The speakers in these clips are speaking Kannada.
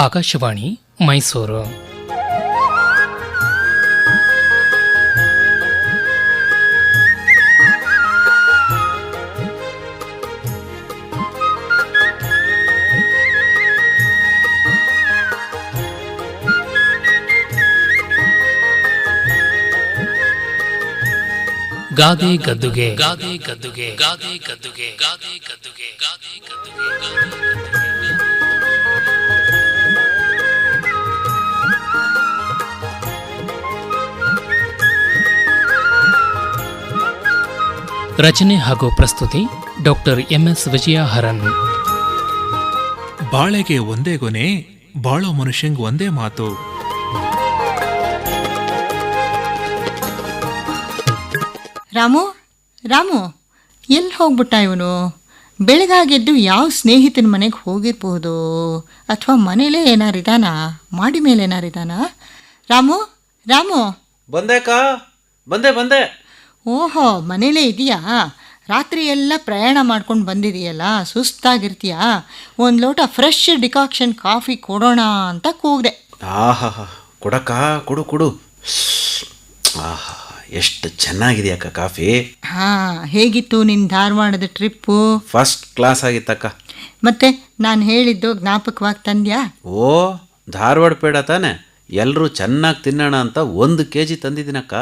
ಆಕಾಶವಾಣಿ ಮೈಸೂರು. ಗಾದೆ ಗದ್ದುಗೆ ಗಾದೆ ಗದ್ದುಗೆ ಗಾದೆ ಗದ್ದುಗೆ ಗಾದೆ ಗದ್ದುಗೆ ಗಾದೆ ಗದ್ದುಗೆ ರಚನೆ ಹಾಗೂ ಪ್ರಸ್ತುತಿ ಡಾಕ್ಟರ್ MS ವಿಜಯ ಹರನ್. ಬಾಳೆಗೆ ಒಂದೇ ಗೊನೆ, ಬಾಳೋ ಮನುಷ್ಯಂಗ್ ಒಂದೇ ಮಾತು. ರಾಮು ರಾಮು ಎಲ್ಲಿ ಹೋಗ್ಬಿಟ್ಟ ಇವನು? ಬೆಳಗಾಗೆದ್ದು ಯಾವ ಸ್ನೇಹಿತನ ಮನೆಗೆ ಹೋಗಿರ್ಬೋದು, ಅಥವಾ ಮನೇಲೇ ಏನಾರಿದಾನಾ, ಮಾಡಿ ಮೇಲೆ ಏನಾರಿದಾನಾ? ರಾಮು ರಾಮು ಬಂದೇಕಾ? ಬಂದೆ. ಓಹೋ, ಮನೇಲೇ ಇದೆಯಾ? ರಾತ್ರಿ ಎಲ್ಲ ಪ್ರಯಾಣ ಮಾಡ್ಕೊಂಡು ಬಂದಿದೆಯಲ್ಲ, ಸುಸ್ತಾಗಿರ್ತೀಯಾ? ಒಂದು ಲೋಟ ಫ್ರೆಶ್ ಡಿಕಾಕ್ಷನ್ ಕಾಫಿ ಕೊಡೋಣ ಅಂತ ಕೂಗಿದೆ. ಆಹಾ, ಕೊಡಕ್ಕ, ಕೊಡು. ಆಹಾ, ಎಷ್ಟು ಚೆನ್ನಾಗಿದೆಯಕ್ಕ ಕಾಫಿ. ಹಾಂ, ಹೇಗಿತ್ತು ನಿನ್ನ ಧಾರವಾಡದ ಟ್ರಿಪ್ಪು? First class ಆಗಿತ್ತಕ್ಕ. ಮತ್ತೆ ನಾನು ಹೇಳಿದ್ದು ಜ್ಞಾಪಕವಾಗಿ ತಂದ್ಯಾ? ಓ, ಧಾರವಾಡ ಪೇಡ ತಾನೆ, ಎಲ್ಲರೂ ಚೆನ್ನಾಗಿ ತಿನ್ನೋಣ ಅಂತ 1 kg ತಂದಿದ್ದೀನಕ್ಕ.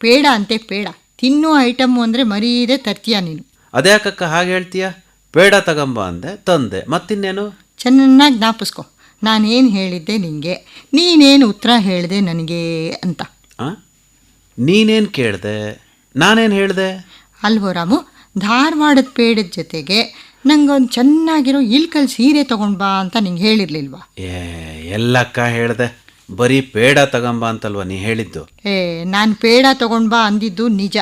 ಪೇಡ ಅಂತೆ ಪೇಡ, ತಿನ್ನೋ ಐಟಮ್ಮು ಅಂದರೆ ಮರೀದೆ ತರ್ತೀಯ ನೀನು. ಅದೇ ಅಕ್ಕಕ್ಕ ಹಾಗೆ ಹೇಳ್ತೀಯ? ಪೇಡ ತಗೊಂಬ ಅಂದೆ, ತಂದೆ, ಮತ್ತಿನ್ನೇನು? ಚೆನ್ನಾಗಿ ಜ್ಞಾಪಿಸ್ಕೊ, ನಾನೇನು ಹೇಳಿದ್ದೆ ನಿನಗೆ, ನೀನೇನು ಉತ್ತರ ಹೇಳಿದೆ ನನಗೆ ಅಂತ. ನೀನೇನು ಕೇಳಿದೆ, ನಾನೇನು ಹೇಳಿದೆ? ಅಲ್ವೋ ರಾಮು, ಧಾರವಾಡದ ಪೇಡದ ಜೊತೆಗೆ ನಂಗೊಂದು ಚೆನ್ನಾಗಿರೋ ಇಲ್ಕಲ್ ಸೀರೆ ತೊಗೊಂಡು ಬಾ ಅಂತ ನಿಂಗೆ ಹೇಳಿರ್ಲಿಲ್ವಾ? ಎಲ್ಲಕ್ಕ ಹೇಳಿದೆ, ಬರೀ ಪೇಡ ತಗೊಂಬ ಅಂತಲ್ವ ನೀ ಹೇಳಿದ್ದು? ನಾನು ಪೇಡ ತೊಗೊಂಡು ಬಾ ಅಂದಿದ್ದು ನಿಜ,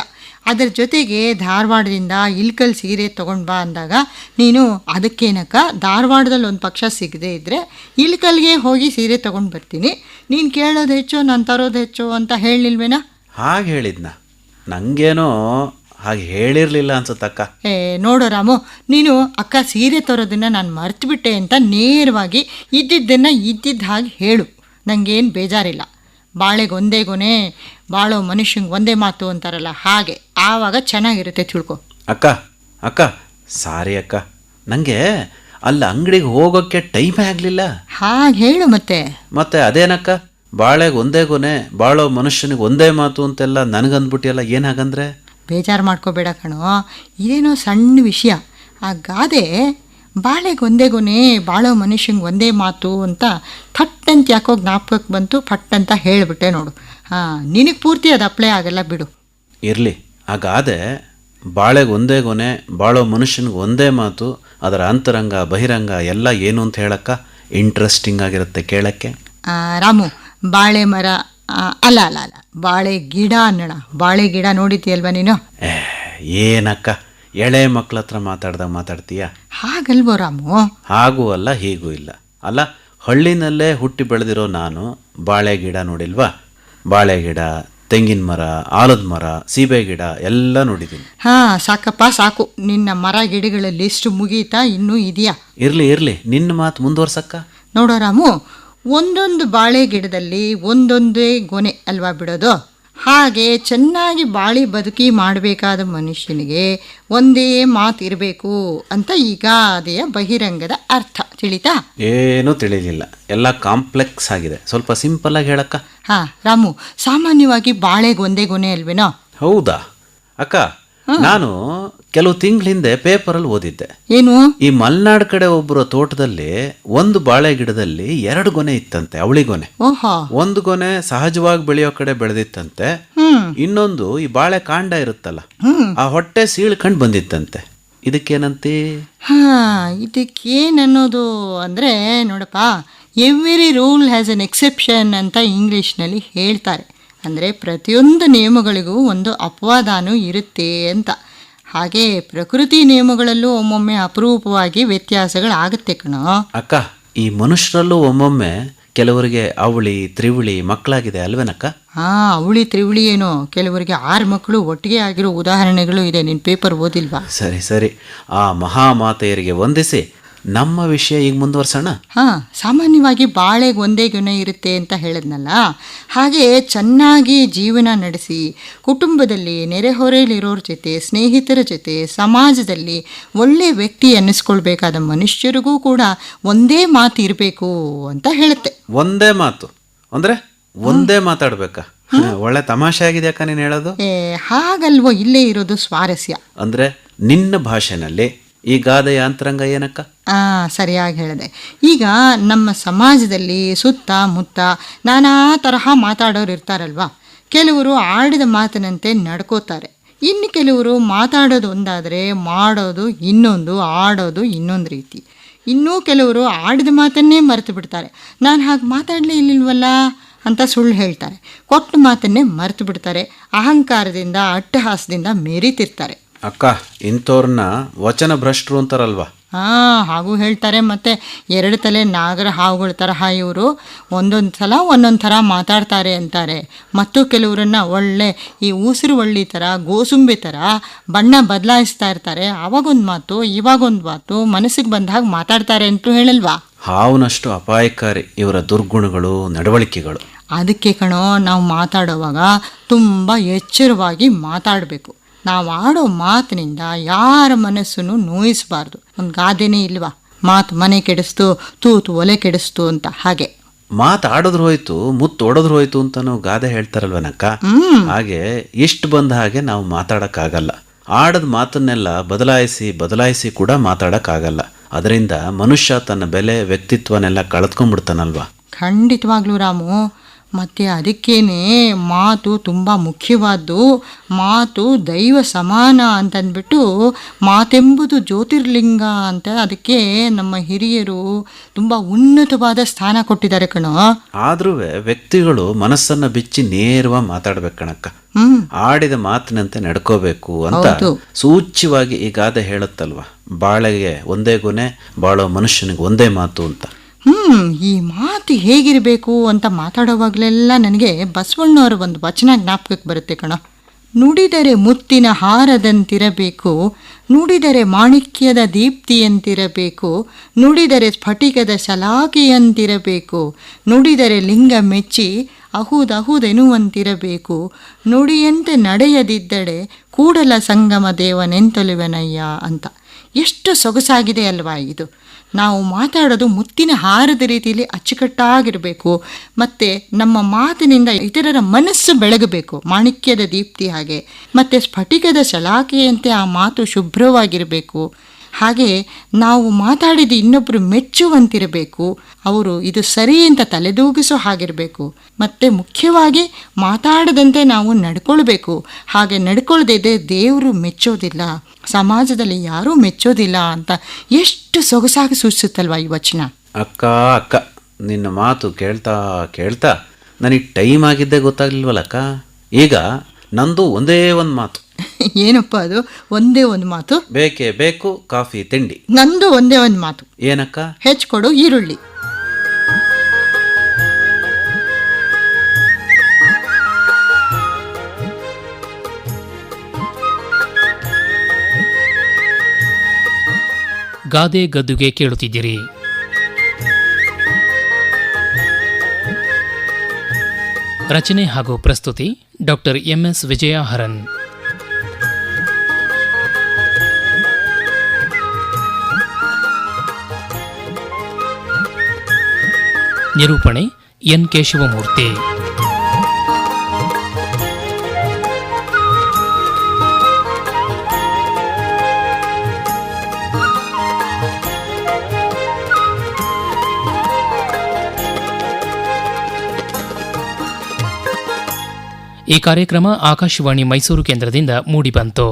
ಅದರ ಜೊತೆಗೆ ಧಾರವಾಡದಿಂದ ಇಲ್ಕಲ್ ಸೀರೆ ತೊಗೊಂಡು ಬಾ ಅಂದಾಗ ನೀನು ಅದಕ್ಕೇನಕ್ಕ, ಧಾರವಾಡದಲ್ಲಿ ಒಂದು ಪಕ್ಷ ಸಿಗದೆ ಇದ್ದರೆ ಇಲ್ಕಲ್ಗೆ ಹೋಗಿ ಸೀರೆ ತೊಗೊಂಡು ಬರ್ತೀನಿ, ನೀನು ಕೇಳೋದು ಹೆಚ್ಚು ನಾನು ತರೋದು ಹೆಚ್ಚು ಅಂತ ಹೇಳಿಲ್ವೇನಾ? ಹಾಗೆ ಹೇಳಿದ್ನ? ನನಗೇನೋ ಹಾಗೆ ಹೇಳಿರಲಿಲ್ಲ ಅನ್ಸುತ್ತಕ್ಕ. ನೋಡೋ ರಾಮು, ನೀನು ಅಕ್ಕ ಸೀರೆ ತರೋದನ್ನು ನಾನು ಮರ್ತುಬಿಟ್ಟೆ ಅಂತ ನೇರವಾಗಿ ಇದ್ದಿದ್ದನ್ನು ಇದ್ದಿದ್ದ ಹಾಗೆ ಹೇಳು, ನನಗೇನು ಬೇಜಾರಿಲ್ಲ. ಬಾಳೆಗೆ ಒಂದೇ ಗೊನೆ, ಬಾಳೋ ಮನುಷ್ಯಂಗೆ ಒಂದೇ ಮಾತು ಅಂತಾರಲ್ಲ, ಹಾಗೆ ಆವಾಗ ಚೆನ್ನಾಗಿರುತ್ತೆ, ತಿಳ್ಕೊ. ಅಕ್ಕ ಸಾರಿ ಅಕ್ಕ, ನನಗೆ ಅಲ್ಲಿ ಅಂಗಡಿಗೆ ಹೋಗೋಕ್ಕೆ ಟೈಮೇ ಆಗಲಿಲ್ಲ. ಹಾಗೆ ಹೇಳು ಮತ್ತೆ ಅದೇನಕ್ಕ, ಬಾಳೆಗೆ ಒಂದೇ ಗೊನೆ, ಬಾಳೋ ಮನುಷ್ಯನಿಗೆ ಒಂದೇ ಮಾತು ಅಂತೆಲ್ಲ ನನಗಂದ್ಬಿಟ್ಟಿಯಲ್ಲ, ಏನಾಗಂದ್ರೆ? ಬೇಜಾರು ಮಾಡ್ಕೋಬೇಡ ಕಣೋ, ಇದೇನೋ ಸಣ್ಣ ವಿಷಯ. ಆ ಗಾದೆ ಬಾಳೆಗೆ ಒಂದೇ ಗೊನೆ, ಬಾಳೋ ಮನುಷ್ಯಂಗೆ ಒಂದೇ ಮಾತು ಅಂತ ಥಟ್ ಅಂತ ಯಾಕೋ ಜ್ಞಾಪಕಕ್ಕೆ ಬಂತು, ಫಟ್ ಅಂತ ಹೇಳಿಬಿಟ್ಟೆ ನೋಡು. ನಿನಗೆ ಪೂರ್ತಿ ಅದು ಅಪ್ಲೈ ಆಗಲ್ಲ ಬಿಡು. ಇರಲಿ, ಆ ಗಾದೆ ಬಾಳೆಗೆ ಒಂದೇ ಗೊನೆ, ಬಾಳೋ ಮನುಷ್ಯನಿಗೆ ಒಂದೇ ಮಾತು, ಅದರ ಅಂತರಂಗ ಬಹಿರಂಗ ಎಲ್ಲ ಏನು ಅಂತ ಹೇಳಕ್ಕ ಇಂಟ್ರೆಸ್ಟಿಂಗ್ ಆಗಿರುತ್ತೆ ಕೇಳಕ್ಕೆ. ರಾಮು, ಬಾಳೆ ಮರ ಅಲ್ಲ ಬಾಳೆ ಗಿಡ ಅನ್ನೋಣ. ಬಾಳೆ ಗಿಡ ನೋಡಿದ್ದೀಯಲ್ವ ನೀನು? ಏನಕ್ಕ, ಎಳೆ ಮಕ್ಳ ಹತ್ರ ಮಾತಾಡ್ತೀಯ? ಹಾಗಲ್ವೋ ರಾಮು? ಹಾಗೂ ಅಲ್ಲ, ಹೀಗೂ ಇಲ್ಲ. ಅಲ್ಲ, ಹಳ್ಳಿನಲ್ಲೇ ಹುಟ್ಟಿ ಬೆಳೆದಿರೋ ನಾನು ಬಾಳೆ ಗಿಡ ನೋಡಿಲ್ವಾ? ಬಾಳೆ ಗಿಡ, ತೆಂಗಿನ ಮರ, ಆಲದ ಮರ, ಸೀಬೆ ಗಿಡ ಎಲ್ಲ ನೋಡಿದ್ದೀನಿ. ಸಾಕಪ್ಪ ಸಾಕು, ನಿನ್ನ ಮರ ಗಿಡಗಳ ಲಿಸ್ಟ್ ಮುಗೀತಾ? ಇನ್ನೂ ಇದೆಯಾ? ಇರಲಿ, ನಿನ್ನ ಮಾತು ಮುಂದುವರ್ಸಕ್ಕ. ನೋಡೋ ರಾಮು, ಒಂದೊಂದು ಬಾಳೆ ಗಿಡದಲ್ಲಿ ಒಂದೊಂದೇ ಗೊನೆ ಅಲ್ವಾ ಬಿಡೋದು? ಹಾಗೆ ಚೆನ್ನಾಗಿ ಬಾಳಿ ಬದುಕಿ ಮಾಡಬೇಕಾದ ಮನುಷ್ಯನಿಗೆ ಒಂದೇ ಮಾತು ಇರಬೇಕು ಅಂತ ಈ ಗಾದೆಯ ಬಹಿರಂಗದ ಅರ್ಥ ತಿಳಿತಾ? ಏನೂ ತಿಳಿಲಿಲ್ಲ, ಎಲ್ಲ ಕಾಂಪ್ಲೆಕ್ಸ್ ಆಗಿದೆ, ಸ್ವಲ್ಪ ಸಿಂಪಲ್ ಆಗಿ ಹೇಳಕ್ಕ. ರಾಮು, ಸಾಮಾನ್ಯವಾಗಿ ಬಾಳೆಗೆ ಒಂದೇ ಗೊನೆ ಅಲ್ವೇನೋ? ಹೌದಾ ಅಕ್ಕ? ನಾನು ಕೆಲವು ತಿಂಗಳ ಹಿಂದೆ ಪೇಪರಲ್ಲಿ ಓದಿದ್ದೆ. ಏನು? ಈ ಮಲ್ನಾಡ್ ಕಡೆ ಒಬ್ಬರ ತೋಟದಲ್ಲಿ ಒಂದು ಬಾಳೆ ಗಿಡದಲ್ಲಿ 2 ಗೊನೆ ಇತ್ತಂತೆ, ಅವಳಿ ಗೊನೆ. ಒಂದು ಗೊನೆ ಸಹಜವಾಗಿ ಬೆಳೆಯೋ ಕಡೆ ಬೆಳೆದಿತ್ತಂತೆ, ಇನ್ನೊಂದು ಈ ಬಾಳೆ ಕಾಂಡ ಇರುತ್ತಲ್ಲ, ಆ ಹೊಟ್ಟೆ ಸೀಳ್ಕಂಡು ಬಂದಿತ್ತಂತೆ. ಇದಕ್ಕೇನಂತೆ? ಇದಕ್ಕೇನನ್ನೋದು ಅಂದರೆ ನೋಡಪ್ಪ, every rule has N exception ಅಂತ ಇಂಗ್ಲೀಷ್ನಲ್ಲಿ ಹೇಳ್ತಾರೆ. ಅಂದರೆ ಪ್ರತಿಯೊಂದು ನಿಯಮಗಳಿಗೂ ಒಂದು ಅಪವಾದನೂ ಇರುತ್ತೆ ಅಂತ. ಹಾಗೆ ಪ್ರಕೃತಿ ನಿಯಮಗಳಲ್ಲೂ ಒಮ್ಮೊಮ್ಮೆ ಅಪರೂಪವಾಗಿ ವ್ಯತ್ಯಾಸಗಳಾಗುತ್ತೆ ಕಣೋ. ಅಕ್ಕ, ಈ ಮನುಷ್ಯರಲ್ಲೂ ಒಮ್ಮೊಮ್ಮೆ ಕೆಲವರಿಗೆ ಅವಳಿ ತ್ರಿವಳಿ ಮಕ್ಕಳಾಗಿದೆ ಅಲ್ವೇನಕ್ಕ? ಅವಳಿ ತ್ರಿವಳಿ ಏನೋ, ಕೆಲವರಿಗೆ 6 ಮಕ್ಕಳು ಒಟ್ಟಿಗೆ ಆಗಿರೋ ಉದಾಹರಣೆಗಳು ಇದೆ. ನಿನ್ನ ಪೇಪರ್ ಓದಿಲ್ವಾ? ಸರಿ, ಆ ಮಹಾಮಾತೆಯರಿಗೆ ವಂದಿಸಿ ನಮ್ಮ ವಿಷಯ ಈಗ ಮುಂದುವರ್ಸೋಣ. ಸಾಮಾನ್ಯವಾಗಿ ಬಾಳೆಗೆ ಒಂದೇ ಗುಣ ಇರುತ್ತೆ ಅಂತ ಹೇಳಿದ್ನಲ್ಲ, ಹಾಗೆ ಚೆನ್ನಾಗಿ ಜೀವನ ನಡೆಸಿ ಕುಟುಂಬದಲ್ಲಿ ನೆರೆಹೊರೆಯಲ್ಲಿರೋರ ಜೊತೆ, ಸ್ನೇಹಿತರ ಜೊತೆ, ಸಮಾಜದಲ್ಲಿ ಒಳ್ಳೆ ವ್ಯಕ್ತಿ ಅನ್ನಿಸ್ಕೊಳ್ಬೇಕಾದ ಮನುಷ್ಯರಿಗೂ ಕೂಡ ಒಂದೇ ಮಾತು ಇರಬೇಕು ಅಂತ ಹೇಳುತ್ತೆ. ಒಂದೇ ಮಾತು ಅಂದ್ರೆ ಒಂದೇ ಮಾತಾಡ್ಬೇಕಾ? ಒಳ್ಳೆ ತಮಾಷೆ ಆಗಿದೆ ಅಕ್ಕ ನೀನು ಹೇಳೋದು. ಹಾಗಲ್ವೋ ಇಲ್ಲೇ ಇರೋದು ಸ್ವಾರಸ್ಯ. ಅಂದ್ರೆ ನಿನ್ನ ಭಾಷೆನಲ್ಲಿ ಈ ಗಾದೆಯ ಅಂತರಂಗ ಏನಕ್ಕ? ಸರಿಯಾಗಿ ಹೇಳಿದೆ. ಈಗ ನಮ್ಮ ಸಮಾಜದಲ್ಲಿ ಸುತ್ತಮುತ್ತ ನಾನಾ ತರಹ ಮಾತಾಡೋರು ಇರ್ತಾರಲ್ವಾ. ಕೆಲವರು ಆಡಿದ ಮಾತಿನಂತೆ ನಡ್ಕೋತಾರೆ, ಇನ್ನು ಕೆಲವರು ಮಾತಾಡೋದು ಒಂದಾದರೆ ಮಾಡೋದು ಇನ್ನೊಂದು, ಆಡೋದು ಇನ್ನೊಂದು ರೀತಿ. ಇನ್ನೂ ಕೆಲವರು ಆಡಿದ ಮಾತನ್ನೇ ಮರೆತು ಬಿಡ್ತಾರೆ. ನಾನು ಹಾಗೆ ಮಾತಾಡಲೇ ಇಲ್ಲಿಲ್ವಲ್ಲ ಅಂತ ಸುಳ್ಳು ಹೇಳ್ತಾರೆ. ಕೊಟ್ಟ ಮಾತನ್ನೇ ಮರೆತು ಬಿಡ್ತಾರೆ. ಅಹಂಕಾರದಿಂದ ಅಟ್ಟಹಾಸದಿಂದ ಮೆರೀತಿರ್ತಾರೆ. ಅಕ್ಕ, ಇಂಥವ್ರನ್ನ ವಚನ ಭ್ರಷ್ಟರು ಅಂತಾರಲ್ವಾ? ಹಾಗೂ ಹೇಳ್ತಾರೆ. ಮತ್ತು ಎರಡು ತಲೆ ನಾಗರ ಹಾವುಗಳ ತರಹ ಇವರು ಒಂದೊಂದು ಸಲ ಒಂದೊಂದು ಥರ ಮಾತಾಡ್ತಾರೆ ಅಂತಾರೆ. ಮತ್ತು ಕೆಲವರನ್ನು ಒಳ್ಳೆ ಈ ಉಸಿರು ಒಳ್ಳಿ ಥರ, ಗೋಸುಂಬಿ ಥರ ಬಣ್ಣ ಬದಲಾಯಿಸ್ತಾ ಇರ್ತಾರೆ. ಆವಾಗೊಂದು ಮಾತು ಇವಾಗೊಂದು ಮಾತು ಮನಸ್ಸಿಗೆ ಬಂದ ಹಾಗೆ ಮಾತಾಡ್ತಾರೆ ಅಂತೂ ಹೇಳಲ್ವಾ? ಹಾವುನಷ್ಟು ಅಪಾಯಕಾರಿ ಇವರ ದುರ್ಗುಣಗಳು, ನಡವಳಿಕೆಗಳು. ಅದಕ್ಕೆ ಕಣೋ, ನಾವು ಮಾತಾಡುವಾಗ ತುಂಬ ಎಚ್ಚರವಾಗಿ ಮಾತಾಡಬೇಕು. ನಾವು ಆಡೋ ಮಾತಿನಿಂದ ಯಾರ ಮನಸ್ಸನ್ನು ನೋಯಿಸಬಾರ್ದು. ಒಂದು ಗಾದೆನೇ ಇಲ್ವಾ, ಮಾತು ಮನೆ ಕೆಡಿಸ್ತು, ತೂತು ಒಲೆ ಕೆಡಿಸ್ತು ಅಂತ. ಹಾಗೆ ಮಾತಾಡಿದ್ರು ಹೋಯ್ತು, ಮುತ್ತೊಡದ್ರು ಹೋಯ್ತು ಅಂತಾನು ಗಾದೆ ಹೇಳ್ತಾರಲ್ವನಕ್ಕ. ಹಾಗೆ ಇಷ್ಟು ಬಂದ ಹಾಗೆ ನಾವು ಮಾತಾಡಕ್ಕಾಗಲ್ಲ. ಆಡದ ಮಾತನ್ನೆಲ್ಲ ಬದಲಾಯಿಸಿ ಕೂಡ ಮಾತಾಡಕ್ಕಾಗಲ್ಲ. ಅದರಿಂದ ಮನುಷ್ಯ ತನ್ನ ಬೆಲೆ, ವ್ಯಕ್ತಿತ್ವನೆಲ್ಲ ಕಳೆದ್ಕೊಂಡ್ಬಿಡ್ತಾನಲ್ವಾ? ಖಂಡಿತವಾಗ್ಲೂ ರಾಮು. ಮತ್ತು ಅದಕ್ಕೇನೆ ಮಾತು ತುಂಬ ಮುಖ್ಯವಾದ್ದು. ಮಾತು ದೈವ ಸಮಾನ ಅಂತಂದ್ಬಿಟ್ಟು ಮಾತೆಂಬುದು ಜ್ಯೋತಿರ್ಲಿಂಗ ಅಂತ ಅದಕ್ಕೆ ನಮ್ಮ ಹಿರಿಯರು ತುಂಬ ಉನ್ನತವಾದ ಸ್ಥಾನ ಕೊಟ್ಟಿದ್ದಾರೆ ಕಣೋ. ಆದ್ರೂ ವ್ಯಕ್ತಿಗಳು ಮನಸ್ಸನ್ನ ಬಿಚ್ಚಿ ನೇರವಾಗಿ ಮಾತಾಡ್ಬೇಕು ಕಣಕ್ಕ. ಆಡಿದ ಮಾತಿನಂತೆ ನಡ್ಕೋಬೇಕು ಅಂತ ಸೂಚ್ಯವಾಗಿ ಈ ಗಾದೆ ಹೇಳುತ್ತಲ್ವಾ. ಬಾಳೆಗೆ ಒಂದೇ ಗೊನೆ, ಬಾಳೋ ಮನುಷ್ಯನಿಗೆ ಒಂದೇ ಮಾತು ಅಂತ. ಈ ಮಾತು ಹೇಗಿರಬೇಕು ಅಂತ ಮಾತಾಡೋವಾಗಲೆಲ್ಲ ನನಗೆ ಬಸವಣ್ಣವರ ಒಂದು ವಚನ ಜ್ಞಾಪಕಕ್ಕೆ ಬರುತ್ತೆ ಕಣೋ. ನುಡಿದರೆ ಮುತ್ತಿನ ಹಾರದಂತಿರಬೇಕು, ನುಡಿದರೆ ಮಾಣಿಕ್ಯದ ದೀಪ್ತಿಯಂತಿರಬೇಕು, ನುಡಿದರೆ ಸ್ಫಟಿಕದ ಶಲಾಕೆಯಂತಿರಬೇಕು, ನುಡಿದರೆ ಲಿಂಗ ಮೆಚ್ಚಿ ಅಹುದೆನ್ನುವಂತಿರಬೇಕು, ನುಡಿಯಂತೆ ನಡೆಯದಿದ್ದಡೆ ಕೂಡಲ ಸಂಗಮ ದೇವನೆಂತೊಲಿವೆನಯ್ಯ ಅಂತ. ಎಷ್ಟು ಸೊಗಸಾಗಿದೆ ಅಲ್ವಾ ಇದು. ನಾವು ಮಾತಾಡೋದು ಮುತ್ತಿನ ಹಾರದ ರೀತಿಯಲ್ಲಿ ಅಚ್ಚುಕಟ್ಟಾಗಿರಬೇಕು. ಮತ್ತು ನಮ್ಮ ಮಾತಿನಿಂದ ಇತರರ ಮನಸ್ಸು ಬೆಳಗಬೇಕು, ಮಾಣಿಕ್ಯದ ದೀಪ್ತಿ ಹಾಗೆ. ಮತ್ತು ಸ್ಫಟಿಕದ ಶಲಾಕೆಯಂತೆ ಆ ಮಾತು ಶುಭ್ರವಾಗಿರಬೇಕು. ಹಾಗೆ ನಾವು ಮಾತಾಡಿದ ಇನ್ನೊಬ್ಬರು ಮೆಚ್ಚುವಂತಿರಬೇಕು, ಅವರು ಇದು ಸರಿ ಅಂತ ತಲೆದೂಗಿಸೋ ಹಾಗಿರಬೇಕು. ಮತ್ತು ಮುಖ್ಯವಾಗಿ ಮಾತಾಡದಂತೆ ನಾವು ನಡ್ಕೊಳ್ಬೇಕು. ಹಾಗೆ ನಡ್ಕೊಳ್ದಿದ್ದೆ ದೇವರು ಮೆಚ್ಚೋದಿಲ್ಲ, ಸಮಾಜದಲ್ಲಿ ಯಾರೂ ಮೆಚ್ಚೋದಿಲ್ಲ ಅಂತ ಎಷ್ಟು ಸೊಗಸಾಗಿ ಸೂಚಿಸುತ್ತಲ್ವ ಈ ವಚನ. ಅಕ್ಕ ನಿನ್ನ ಮಾತು ಕೇಳ್ತಾ ನನಗೆ ಟೈಮ್ ಆಗಿದ್ದೇ ಗೊತ್ತಾಗ್ಲಿಲ್ವಲ್ಲಕ್ಕ. ಈಗ ನಂದು ಒಂದೇ ಒಂದು ಮಾತು. ಏನಪ್ಪ ಅದು? ಒಂದೇ ಒಂದು ಮಾತು? ಬೇಕೇ ಬೇಕು ಕಾಫಿ ತಿಂಡಿ. ನಂದು ಒಂದೇ ಒಂದು ಮಾತು. ಏನಕ್ಕ? ಹೆಚ್ಚಿಕೊಡು ಈರುಳ್ಳಿ. ಗಾದೆ ಗದ್ದುಗೆ ಕೇಳುತ್ತಿದ್ದೀರಿ. ರಚನೆ ಹಾಗೂ ಪ್ರಸ್ತುತಿ ಡಾಕ್ಟರ್ MS ವಿಜಯ ಹರನ್. ನಿರೂಪಣೆ N ಕೇಶವಮೂರ್ತಿ. ಈ ಕಾರ್ಯಕ್ರಮ ಆಕಾಶವಾಣಿ ಮೈಸೂರು ಕೇಂದ್ರದಿಂದ ಮೂಡಿಬಂತು.